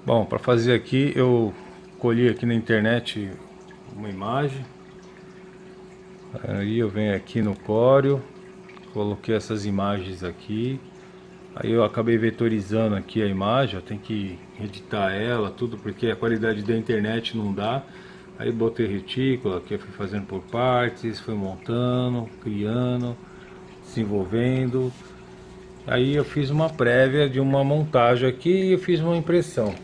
Bom, para fazer aqui eu colhi aqui na internet uma imagem. Aí eu venho aqui no Corel, coloquei essas imagens aqui. Aí eu acabei vetorizando aqui a imagem, eu tenho que editar ela, tudo, porque a qualidade da internet não dá. Aí botei retícula, que eu fui fazendo por partes, fui montando, criando, desenvolvendo. Aí eu fiz uma prévia de uma montagem aqui e eu fiz uma impressão.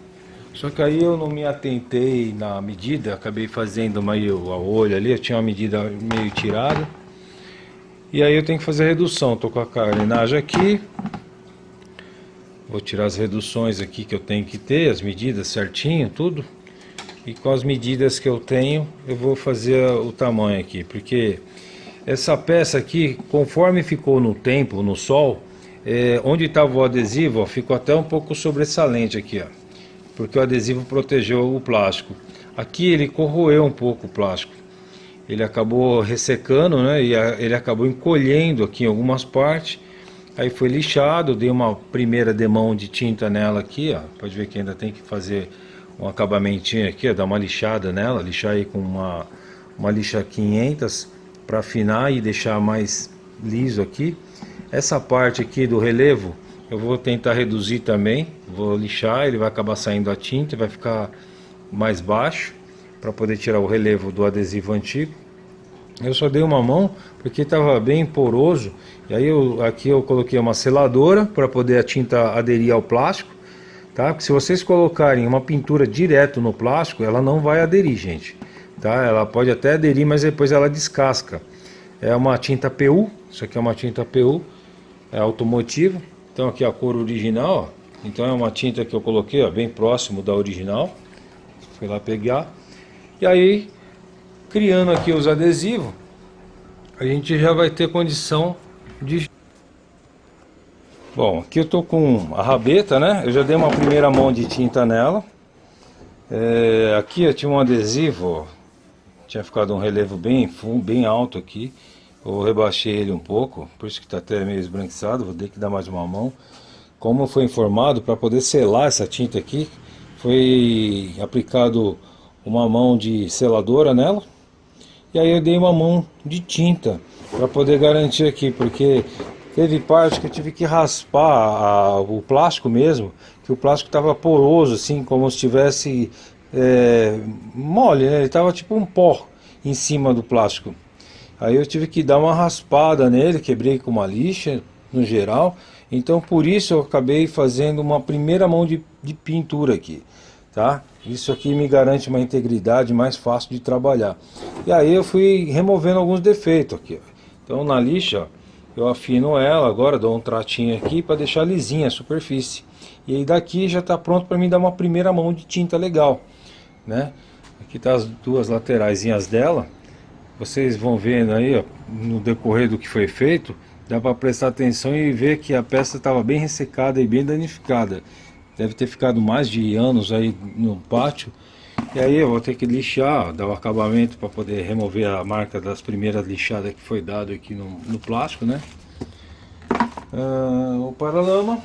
Só que aí eu não me atentei na medida, acabei fazendo meio a olho ali, eu tinha uma medida meio tirada. E aí eu tenho que fazer a redução, tô com a carenagem aqui. Vou tirar as reduções aqui que eu tenho que ter, as medidas certinho, tudo. E com as medidas que eu tenho, eu vou fazer o tamanho aqui, porque essa peça aqui, conforme ficou no tempo, no sol, onde estava o adesivo, ó, ficou até um pouco sobressalente aqui, ó, porque o adesivo protegeu o plástico. Aqui ele corroeu um pouco o plástico, ele acabou ressecando, né, e ele acabou encolhendo aqui em algumas partes. Aí foi lixado, dei uma primeira demão de tinta nela aqui, ó, pode ver que ainda tem que fazer um acabamentinho aqui, ó, dar uma lixada nela, lixar aí com uma lixa 500 para afinar e deixar mais liso aqui. Essa parte aqui do relevo eu vou tentar reduzir também, vou lixar, ele vai acabar saindo a tinta, vai ficar mais baixo para poder tirar o relevo do adesivo antigo. Eu só dei uma mão porque estava bem poroso, e aí aqui eu coloquei uma seladora para poder a tinta aderir ao plástico, tá? Porque se vocês colocarem uma pintura direto no plástico, ela não vai aderir, gente, tá? Ela pode até aderir, mas depois ela descasca. É uma tinta PU, isso aqui é uma tinta PU, é automotiva. Então aqui a cor original, ó. Então é uma tinta que eu coloquei, ó, bem próximo da original. Fui lá pegar. E aí, criando aqui os adesivos, a gente já vai ter condição de... Bom, aqui eu tô com a rabeta, né? Eu já dei uma primeira mão de tinta nela. Aqui eu tinha um adesivo, ó. Tinha ficado um relevo bem fundo, bem alto aqui. Eu rebaixei ele um pouco, por isso que está até meio esbranquiçado, vou ter que dar mais uma mão. Como foi informado, para poder selar essa tinta aqui, foi aplicado uma mão de seladora nela. E aí eu dei uma mão de tinta para poder garantir aqui, porque teve parte que eu tive que raspar o plástico mesmo, que o plástico estava poroso, assim, como se estivesse mole, né? Ele estava tipo um pó em cima do plástico. Aí eu tive que dar uma raspada nele, quebrei com uma lixa no geral. Então por isso eu acabei fazendo uma primeira mão de pintura aqui, tá? Isso aqui me garante uma integridade mais fácil de trabalhar. E aí eu fui removendo alguns defeitos aqui, ó. Então na lixa eu afino ela, agora dou um tratinho aqui para deixar lisinha a superfície. E aí daqui já está pronto para mim dar uma primeira mão de tinta legal, né? Aqui tá as duas lateraisinhas dela. Vocês vão vendo aí, ó, no decorrer do que foi feito, dá para prestar atenção e ver que a peça estava bem ressecada e bem danificada. Deve ter ficado mais de anos aí no pátio. E aí eu vou ter que lixar, ó, dar o acabamento para poder remover a marca das primeiras lixadas que foi dado aqui no plástico, né? O paralama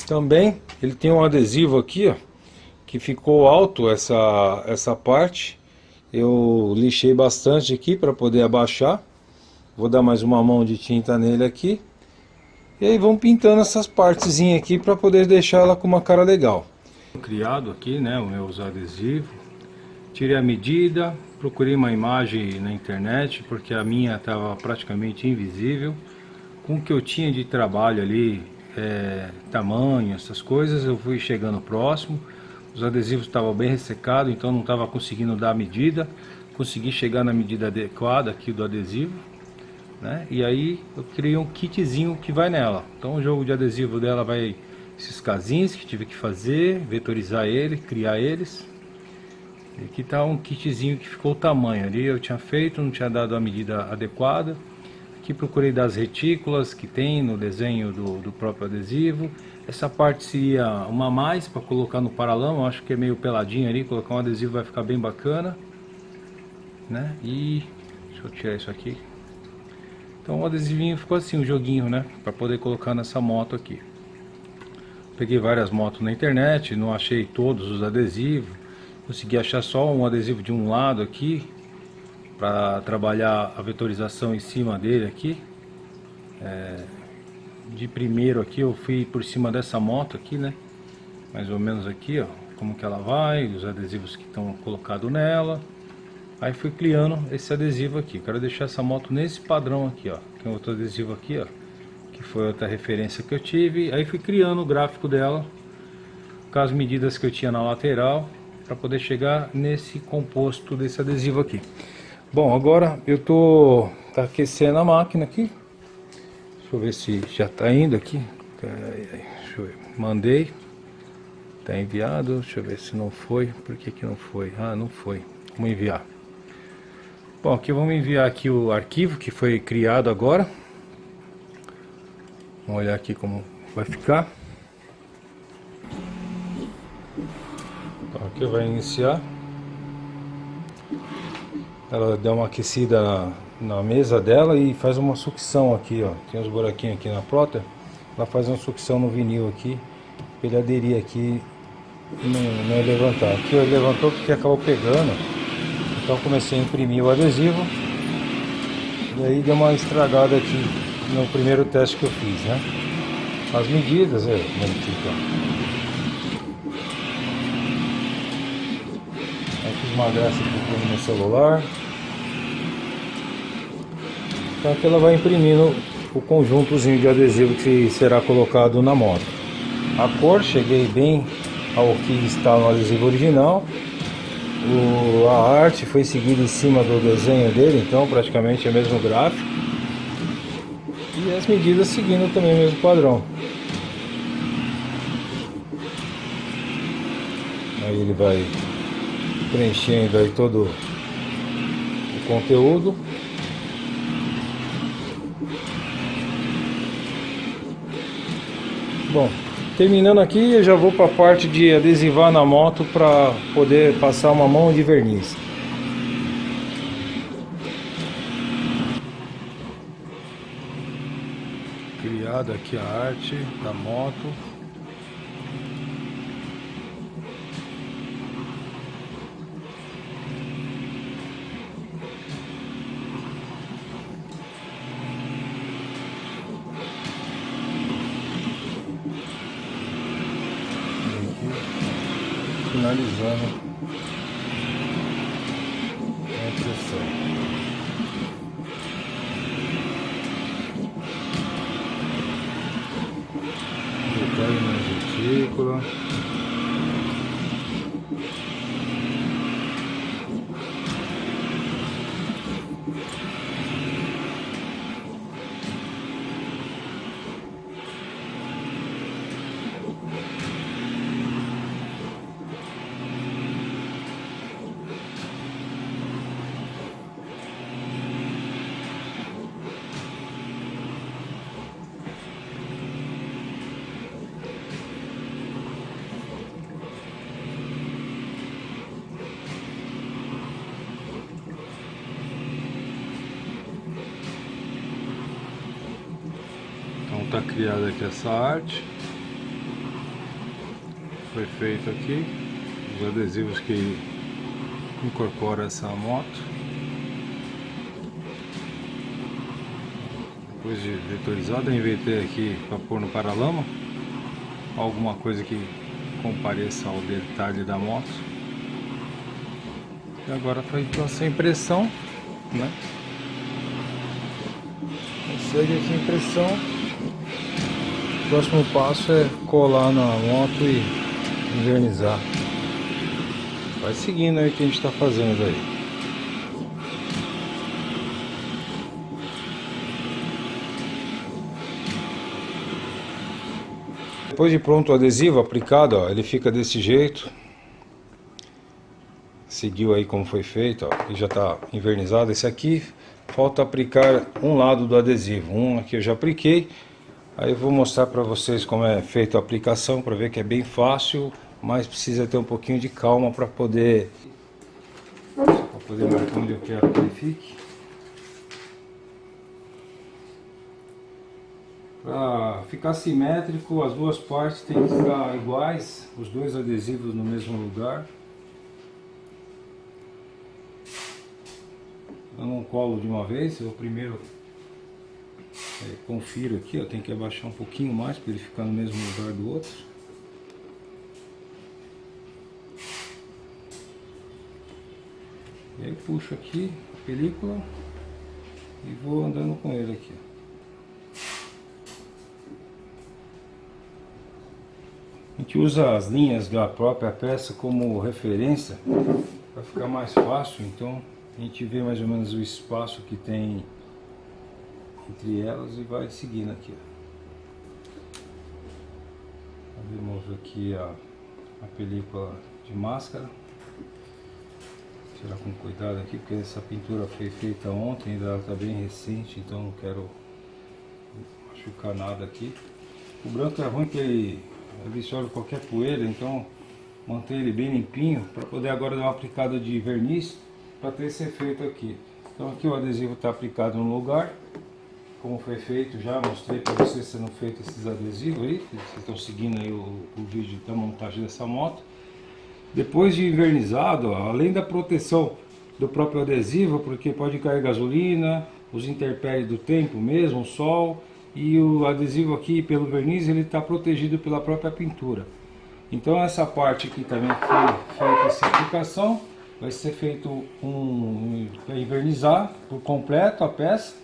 também, ele tem um adesivo aqui, ó, que ficou alto essa parte. Eu lixei bastante aqui para poder abaixar. Vou dar mais uma mão de tinta nele aqui. E aí vamos pintando essas partezinhas aqui para poder deixar ela com uma cara legal. Criado aqui, né, os meus adesivos. Tirei a medida, procurei uma imagem na internet, porque a minha estava praticamente invisível. Com o que eu tinha de trabalho ali, tamanho, essas coisas, eu fui chegando próximo. Os adesivos estavam bem ressecados, então não estava conseguindo dar a medida. Consegui chegar na medida adequada aqui do adesivo, né? E aí eu criei um kitzinho que vai nela. Então o jogo de adesivo dela vai esses casinhos que tive que fazer, vetorizar ele, criar eles. E aqui está um kitzinho que ficou o tamanho ali. Eu tinha feito, não tinha dado a medida adequada. Aqui procurei das retículas que tem no desenho do próprio adesivo. Essa parte seria uma a mais para colocar no paralama, eu acho que é meio peladinho ali, colocar um adesivo vai ficar bem bacana, né? E deixa eu tirar isso aqui. Então o adesivinho ficou assim, o joguinho, né? Para poder colocar nessa moto aqui. peguei várias motos na internet, não achei todos os adesivos. Consegui achar só um adesivo de um lado aqui, para trabalhar a vetorização em cima dele aqui. De primeiro aqui eu fui por cima dessa moto aqui, né? Mais ou menos aqui, ó, como que ela vai, os adesivos que estão colocados nela. Aí fui criando esse adesivo aqui. Quero deixar essa moto nesse padrão aqui, ó. Tem outro adesivo aqui, ó, que foi outra referência que eu tive. Aí fui criando o gráfico dela com as medidas que eu tinha na lateral, para poder chegar nesse composto desse adesivo aqui. Bom, agora eu tô aquecendo a máquina aqui. Deixa eu ver se já tá indo aqui. Deixa eu ver. Mandei. Tá enviado. Deixa eu ver se não foi. Por que que não foi? Ah, não foi. Vamos enviar. Bom, aqui vamos enviar aqui o arquivo que foi criado agora. Vamos olhar aqui como vai ficar. Então, aqui vai iniciar. Ela deu uma aquecida na mesa dela e faz uma sucção aqui, ó. Tem uns buraquinhos aqui na plotter. Ela faz uma sucção no vinil aqui, para ele aderir aqui e não levantar. Aqui ele levantou porque acabou pegando. Então comecei a imprimir o adesivo. E aí deu uma estragada aqui no primeiro teste que eu fiz, né? As medidas, como fica. Aí fiz uma graça aqui no meu celular. Então aqui ela vai imprimindo o conjuntozinho de adesivo que será colocado na moto. A cor, cheguei bem ao que está no adesivo original. A arte foi seguida em cima do desenho dele, então praticamente é o mesmo gráfico. E as medidas seguindo também o mesmo padrão. Aí ele vai preenchendo aí todo o conteúdo. Bom, terminando aqui, eu já vou para a parte de adesivar na moto para poder passar uma mão de verniz. Criada aqui a arte da moto. Finalizando a impressão. Detalhe na retícula. Então tá criada aqui essa arte. Foi feito aqui os adesivos que incorporam essa moto. Depois de vetorizada, eu inventei aqui para pôr no paralama alguma coisa que compareça ao detalhe da moto. E agora foi essa impressão, né? Segue aqui a impressão. O próximo passo é colar na moto e envernizar. Vai seguindo aí o que a gente está fazendo aí. Depois de pronto o adesivo aplicado, ó, ele fica desse jeito. Seguiu aí como foi feito, ó, ele já está invernizado. Esse aqui falta aplicar um lado do adesivo. Um aqui eu já apliquei. Aí eu vou mostrar para vocês como é feita a aplicação, para ver que é bem fácil, mas precisa ter um pouquinho de calma para poder marcar onde eu quero que ele fique. Para ficar simétrico, as duas partes têm que estar iguais, os dois adesivos no mesmo lugar. Eu não colo de uma vez, eu primeiro confiro aqui, eu tenho que abaixar um pouquinho mais para ele ficar no mesmo lugar do outro. E aí puxo aqui a película e vou andando com ele aqui. A gente usa as linhas da própria peça como referência para ficar mais fácil, então a gente vê mais ou menos o espaço que tem entre elas e vai seguindo aqui. Eu removo aqui a película de máscara. Tirar com cuidado aqui, porque essa pintura foi feita ontem, ainda ela está bem recente, então não quero machucar nada aqui. O branco é ruim que ele absorve qualquer poeira, então manter ele bem limpinho para poder agora dar uma aplicada de verniz para ter esse efeito aqui. Então aqui o adesivo está aplicado no lugar, como foi feito, já mostrei para vocês sendo feito esses adesivos aí, vocês estão seguindo aí o vídeo da montagem dessa moto. Depois de invernizado, ó, além da proteção do próprio adesivo, porque pode cair gasolina, os intempéries do tempo mesmo, o sol, e o adesivo aqui pelo verniz ele está protegido pela própria pintura. Então essa parte aqui também foi feita essa aplicação, vai ser feito para invernizar por completo a peça.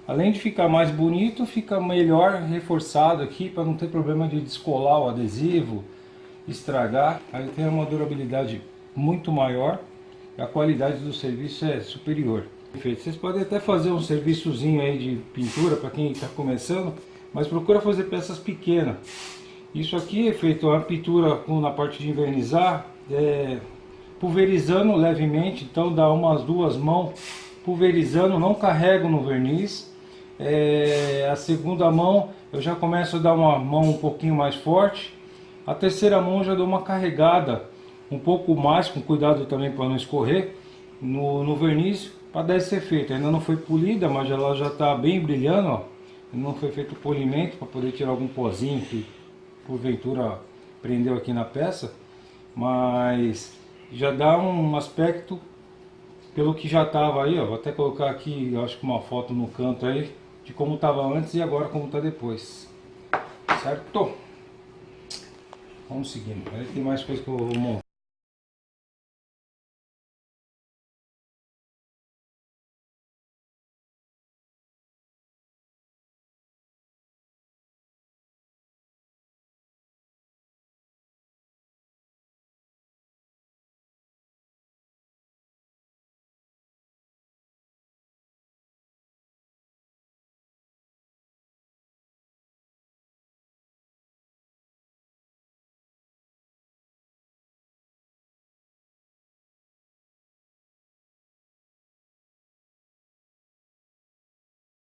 Além de ficar mais bonito, fica melhor reforçado aqui para não ter problema de descolar o adesivo, estragar. Aí tem uma durabilidade muito maior e a qualidade do serviço é superior. Vocês podem até fazer um serviçozinho aí de pintura para quem está começando, mas procura fazer peças pequenas. Isso aqui é feito a pintura na parte de invernizar, pulverizando levemente, então dá umas duas mãos pulverizando, não carrego no verniz. A segunda mão eu já começo a dar uma mão um pouquinho mais forte. A terceira mão já dou uma carregada um pouco mais, com cuidado também para não escorrer no verniz, para dar esse efeito. Ainda não foi polida, mas ela já está bem brilhando, ó. Não foi feito polimento para poder tirar algum pozinho que porventura prendeu aqui na peça, mas já dá um aspecto pelo que já estava aí, ó. Vou até colocar aqui, acho que uma foto no canto aí de como estava antes e agora como está depois, certo? Vamos seguindo, aí tem mais coisa que eu vou montar.